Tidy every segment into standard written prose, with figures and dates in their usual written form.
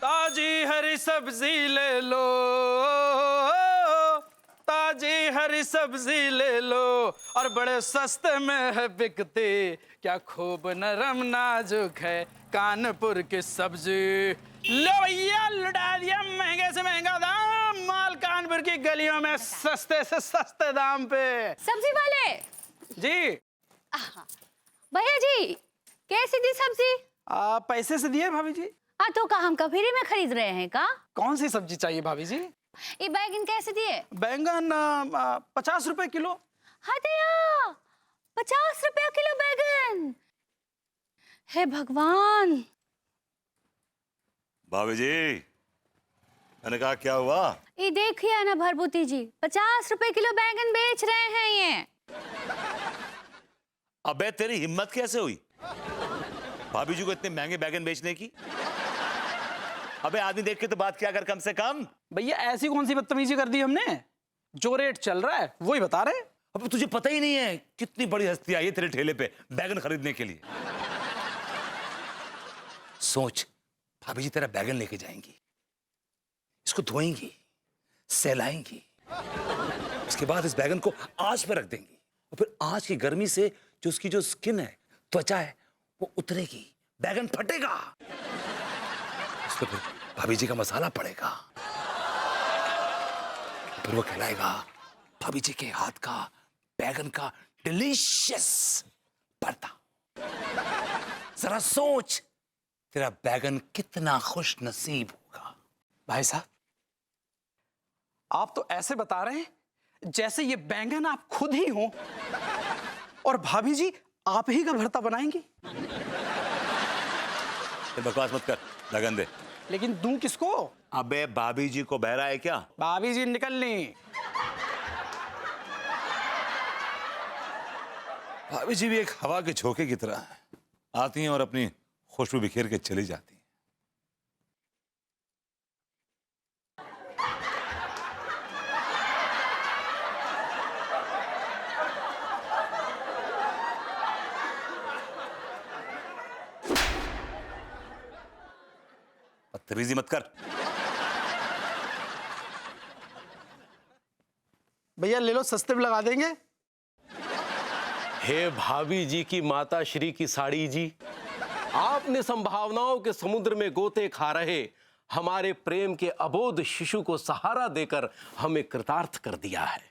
ताजी हरी सब्जी ले लो, ताजी हरी सब्जी ले लो, और बड़े सस्ते में है बिकती, क्या खूब नरम नाजुक है कानपुर की सब्जी। लो भैया, लुटा दिया महंगे से महंगा दाम, माल कानपुर की गलियों में सस्ते से सस्ते दाम पे। सब्जी वाले जी भैया जी, कैसी दी सब्जी? पैसे से दिए भाभी जी। तो का हम कफीरी में खरीद रहे हैं का? कौन सी सब्जी चाहिए भाभी जी? ये बैगन कैसे दिए? बैंगन 50 रुपए किलो। हाँ दया, 50 रुपया किलो बैगन। हे भगवान। भाभी जी, मैंने कहा क्या हुआ? ये देखिए ना भरभूति जी, 50 रुपए किलो बैगन बेच रहे हैं ये। अबे तेरी हिम्मत कैसे हुई भाभी जी को इतने महंगे बैगन बेचने की? अबे आदमी देख के तो बात किया कर कम से कम। भैया ऐसी कौन सी बदतमीजी कर दी हमने? जो रेट चल रहा है वही बता रहे। अब तुझे पता ही नहीं है कितनी बड़ी हस्ती आई है तेरे ठेले पे बैगन खरीदने के लिए। सोच, भाभी जी तेरा बैगन लेके जाएंगी, इसको धोएंगी, सहलाएंगी, इसके बाद इस बैगन को आंच पे रख देंगी, और फिर आंच की गर्मी से जो उसकी जो स्किन है, त्वचा है, वो उतरेगी, बैगन फटेगा, उस पर फिर भाभी जी का मसाला पड़ेगा, फिर वो खिलाएगा भाभी जी के हाथ का बैगन का डिलीशियस भरता। जरा सोच, तेरा बैगन कितना खुश नसीब होगा। भाई साहब, आप तो ऐसे बता रहे हैं जैसे ये बैंगन आप खुद ही हो, और भाभी जी आप ही का भरता बनाएंगी। बकवास मत कर, लगन दे। लेकिन दूं किसको? अबे भाभी जी को बहरा है क्या? भाभी जी निकल ली। भाभी जी भी एक हवा के झोंके की तरह है, आती हैं और अपनी खुशबू बिखेर के चली जाती हैं। बदतमीजी मत कर। भैया ले लो, सस्ते में लगा देंगे। हे भाभी जी की माता श्री की साड़ी जी, आपने संभावनाओं के समुद्र में गोते खा रहे हमारे प्रेम के अबोध शिशु को सहारा देकर हमें कृतार्थ कर दिया है।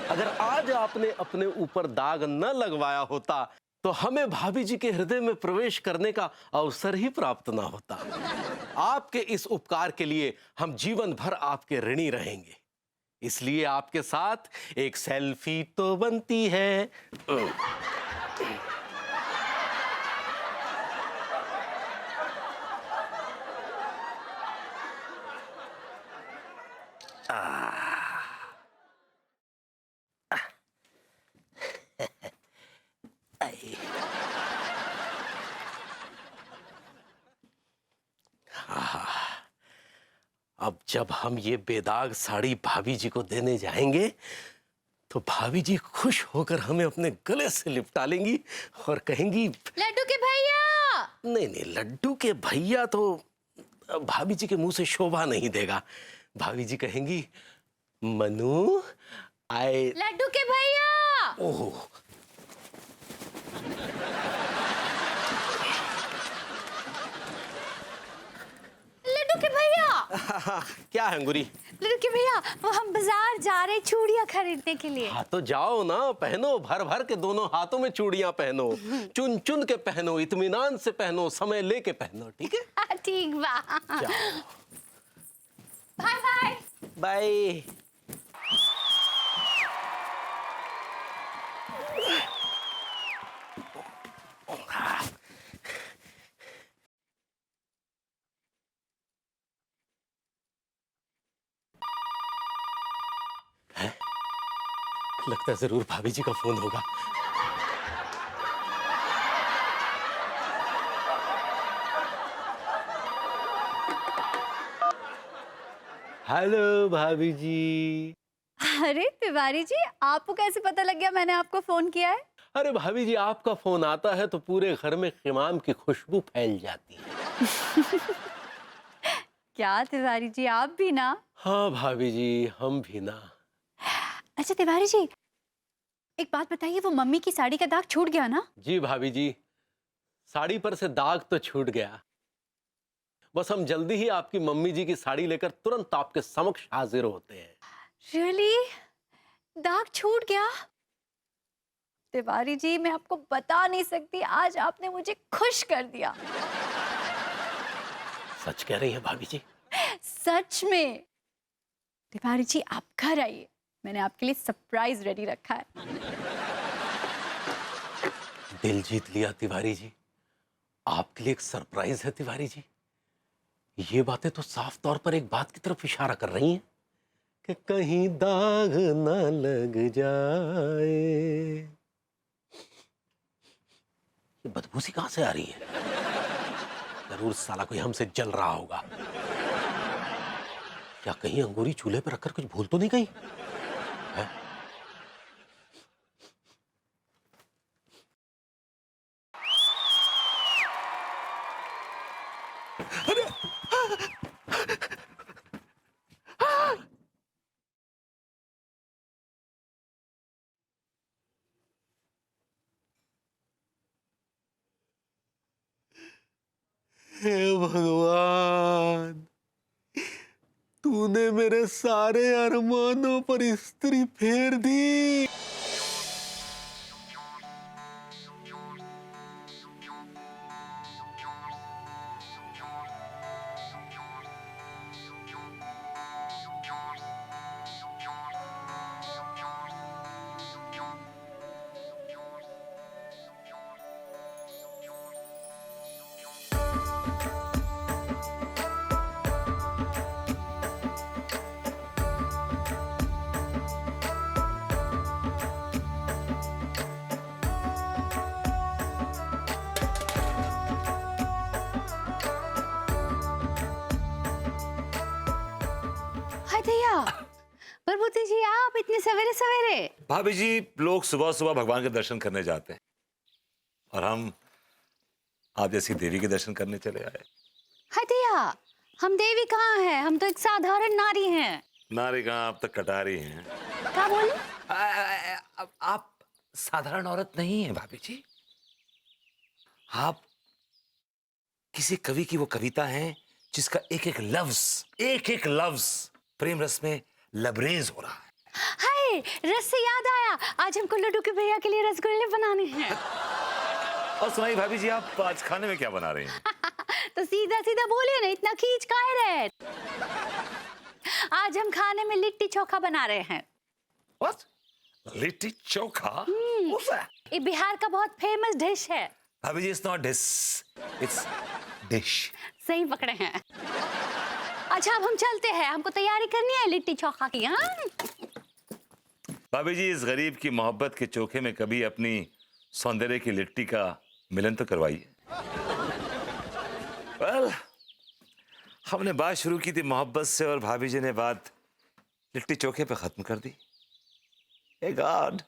अगर आज आपने अपने ऊपर दाग न लगवाया होता तो हमें भाभी जी के हृदय में प्रवेश करने का अवसर ही प्राप्त ना होता। आपके इस उपकार के लिए हम जीवन भर आपके ऋणी रहेंगे, इसलिए आपके साथ एक सेल्फी तो बनती है। अब जब हम ये बेदाग साड़ी भाभी जी को देने जाएंगे तो भाभी जी खुश होकर हमें अपने गले से लिपटा लेंगी और कहेंगी, लड्डू के भैया। नहीं नहीं, लड्डू के भैया तो भाभी जी के मुंह से शोभा नहीं देगा। भाभी जी कहेंगी, मनु आए। लड्डू के भैया। ओह, लड्डू के भैया। क्या है अंगूरी? लड्डू के भैया, वो हम बाजार जा रहे चूड़ियां खरीदने के लिए। हाँ तो जाओ ना, पहनो, भर भर के दोनों हाथों में चूड़ियां पहनो, चुन चुन के पहनो, इत्मीनान से पहनो, समय लेके पहनो, ठीक है? ठीक बा। जाओ। Bye bye. बाय। लगता है जरूर भाभी जी का फोन होगा। हेलो भाभी जी। अरे तिवारी जी, आपको कैसे पता लग गया मैंने आपको फोन किया है? अरे भाभी जी, आपका फोन आता है तो पूरे घर में खिमाम की खुशबू फैल जाती है। क्या तिवारी जी, आप भी ना? हाँ भाभी जी, हम भी ना। अच्छा तिवारी जी, एक बात बताइए, वो मम्मी की साड़ी का दाग छूट गया ना? जी भाभी जी, साड़ी पर से दाग तो छूट गया। बस हम जल्दी ही आपकी मम्मी जी की साड़ी लेकर तुरंत आपके समक्ष हाजिर होते हैं। रियली? दाग छूट गया? तिवारी जी, मैं आपको बता नहीं सकती, आज आपने मुझे खुश कर दिया। सच कह रही है भाभी जी? सच में। तिवारी जी, आप घर आइए, मैंने आपके लिए सरप्राइज रेडी रखा है। दिल जीत लिया तिवारी जी। आपके लिए एक सरप्राइज है तिवारी जी। ये बातें तो साफ तौर पर एक बात की तरफ इशारा कर रही हैं कि कहीं दाग न लग जाए। ये बदबू सी कहां से आ रही है? जरूर साला कोई हमसे जल रहा होगा। क्या कहीं अंगूरी चूल्हे पर रखकर कुछ भूल तो नहीं गई है? हे भगवान, तूने मेरे सारे अरमानों पर इस्त्री फेर दी। हाय भैया, प्रभुति जी, आप इतने सवेरे सवेरे? भाभी जी, लोग सुबह सुबह भगवान के दर्शन करने जाते हैं और हम आप जैसी देवी के दर्शन करने चले आए। हाय भैया, हम देवी कहाँ हैं? हम तो एक साधारण नारी हैं। नारी कहाँ, आप तक कटारी हैं। क्या बोले? आप साधारण औरत नहीं है भाभी जी। आप किसी कवि की वो कविता है जिसका एक एक लफ्ज प्रेम रस में लबरेज हो रहा है। हाय, रस से याद आया, आज हमको लड्डू के भैया के लिए रसगुल्ले बनाने हैं। और सुनाइए भाभी जी, आप आज खाने में क्या बना रहे हैं? तो सीधा सीधा बोलिए ना, इतना खींच काहे रहे? आज हम खाने में लिट्टी चोखा बना रहे हैं। What? Litti chokha? What's that? ये बिहार का बहुत फेमस डिश है। भाभी जी, it's not dish, it's dish. सही पकड़े हैं। अच्छा, अब हम चलते हैं, हमको तैयारी करनी है लिट्टी चोखा की। हाँ, भाभी जी, इस गरीब की मोहब्बत के चोखे में कभी अपनी सौंदर्य की लिट्टी का मिलन तो करवाइए। well, हमने बात शुरू की थी मोहब्बत से और भाभी जी ने बात लिट्टी चोखे पे खत्म कर दी। हे गॉड,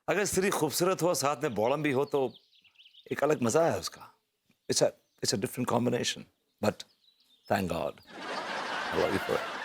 अगर स्त्री खूबसूरत हो साथ में बॉडम भी हो तो एक अलग मजा है उसका। It's a different combination, but thank God, I love you for it.